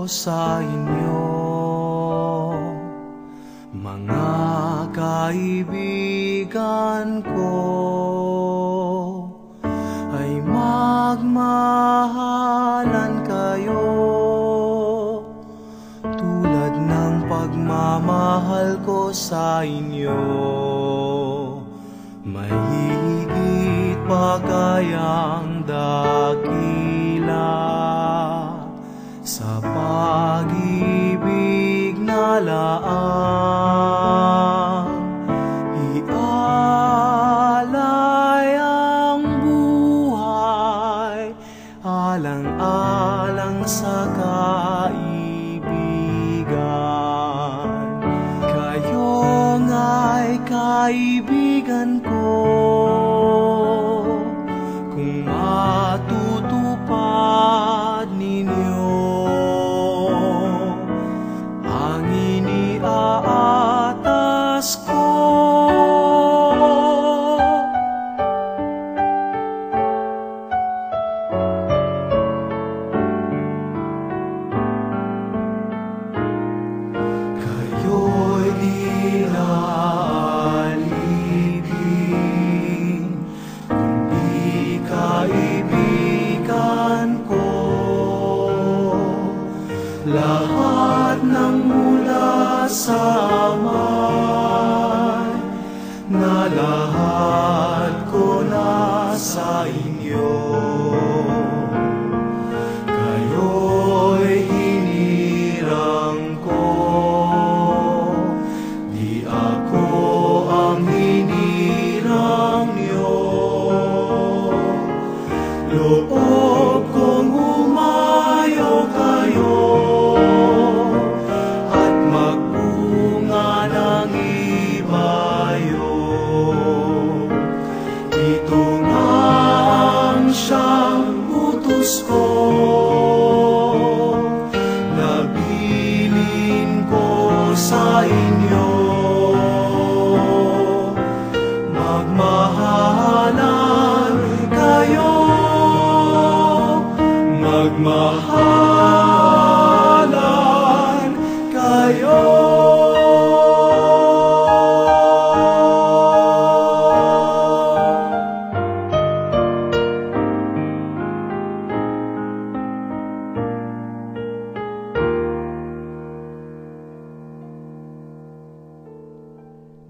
sa inyo, mga kaibigan ko, ay magmahalan kayo tulad ng pagmamahal ko sa inyo. May higit pa kayang dakila sa pag-ibig na laang ialay ang buhay alang-alang sa kaibigan. Kayo nga'y kaibigan ko kung matutupad ninyo ang iniaatas ko. Kayo'y inaalipin kung di kaibigan ko. Lahat ng mula sa amay, na lahat ko na sa inyo. Kayo'y hinirang ko, di ako ang hinirang niyo. Loob kong umayo kayo at magbunga ng ibayo. Ito nga ang siyang utos ko, nabilin ko sa inyo. Magmahalan kayo, magmahalan kayo.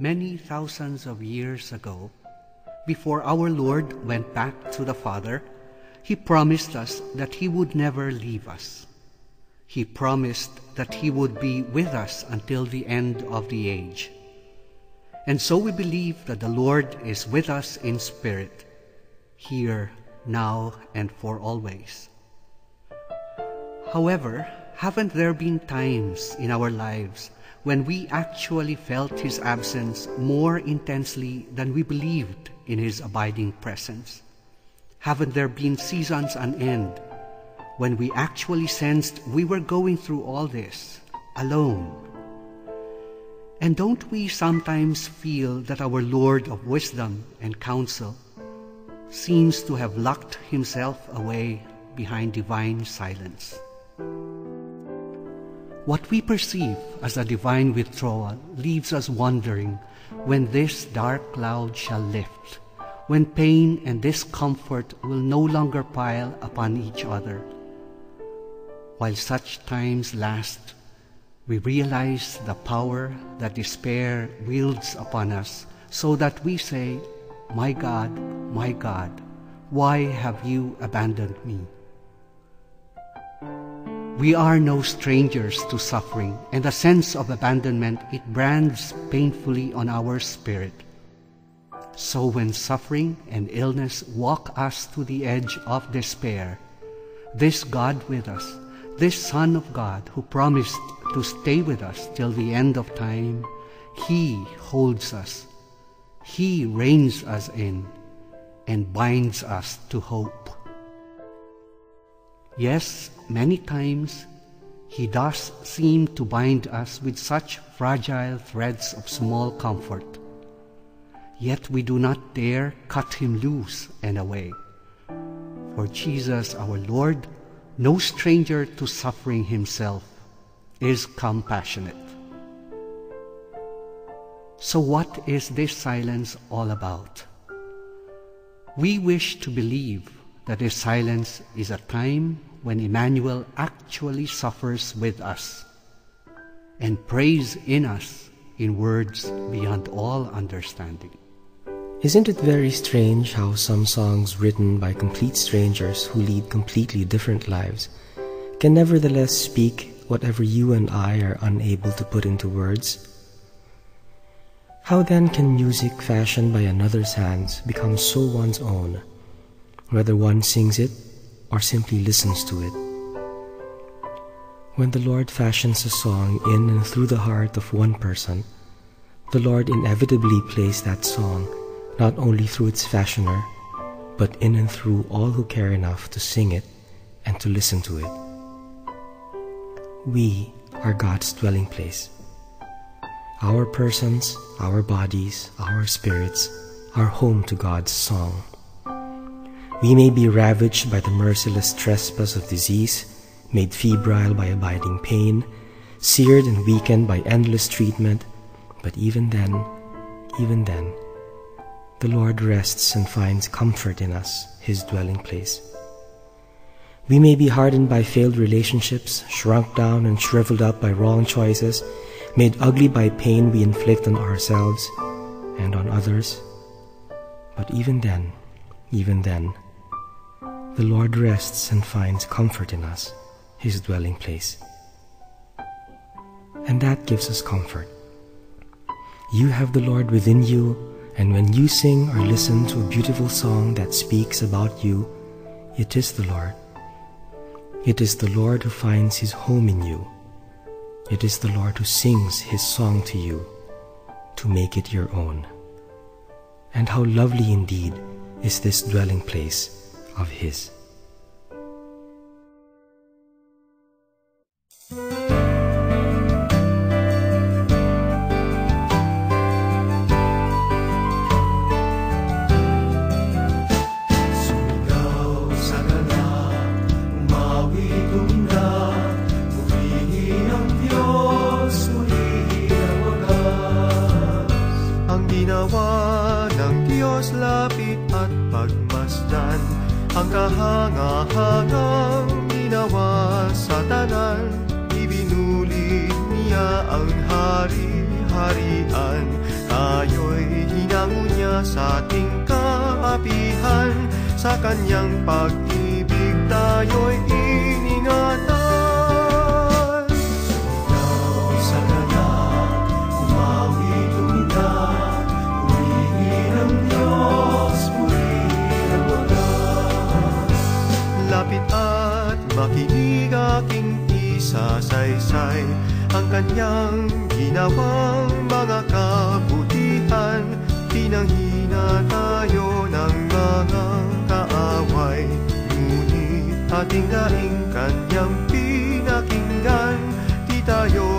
Many thousands of years ago, before our Lord went back to the Father, He promised us that He would never leave us. He promised that He would be with us until the end of the age. And so we believe that the Lord is with us in spirit, here, now, and for always. However, haven't there been times in our lives when we actually felt His absence more intensely than we believed in His abiding presence? Haven't there been seasons on end when we actually sensed we were going through all this alone? And don't we sometimes feel that our Lord of wisdom and counsel seems to have locked Himself away behind divine silence? What we perceive as a divine withdrawal leaves us wondering when this dark cloud shall lift, when pain and discomfort will no longer pile upon each other. While such times last, we realize the power that despair wields upon us, so that we say, my God, why have you abandoned me?" We are no strangers to suffering, and the sense of abandonment, it brands painfully on our spirit. So when suffering and illness walk us to the edge of despair, this God with us, this Son of God who promised to stay with us till the end of time, He holds us, He reins us in, and binds us to hope. Yes, many times He does seem to bind us with such fragile threads of small comfort. Yet we do not dare cut Him loose and away. For Jesus our Lord no stranger to suffering himself, is compassionate. So what is this silence all about? We wish to believe that this silence is a time when Emmanuel actually suffers with us and prays in us in words beyond all understanding. Isn't it very strange how some songs written by complete strangers who lead completely different lives can nevertheless speak whatever you and I are unable to put into words? How then can music fashioned by another's hands become so one's own, whether one sings it or simply listens to it? When the Lord fashions a song in and through the heart of one person, the Lord inevitably plays that song not only through its fashioner, but in and through all who care enough to sing it and to listen to it. We are God's dwelling place. Our persons, our bodies, our spirits are home to God's song. We may be ravaged by the merciless trespass of disease, made febrile by abiding pain, seared and weakened by endless treatment, but even then, the Lord rests and finds comfort in us, His dwelling place. We may be hardened by failed relationships, shrunk down and shriveled up by wrong choices, made ugly by pain we inflict on ourselves and on others. But even then, the Lord rests and finds comfort in us, His dwelling place. And that gives us comfort. You have the Lord within you, and when you sing or listen to a beautiful song that speaks about you, it is the Lord. It is the Lord who finds His home in you. It is the Lord who sings His song to you to make it your own. And how lovely indeed is this dwelling place of His. Lapit at pagmasdan ang kahangahangang ginawa sa tanan. Ibinuli niya ang hari-harian, tayo'y hinango niya sa ating kaapihan. Sa kanyang pag-ibig tayo'y iningatan. Sumigaw sa ganap, umawi tumina, lapit at makinig aking isasaysay ang kanyang ginawang mga kabutihan. Pinanghina tayo ng mga kaaway, ngunit ating daing kanyang pinakinggan. Di tayo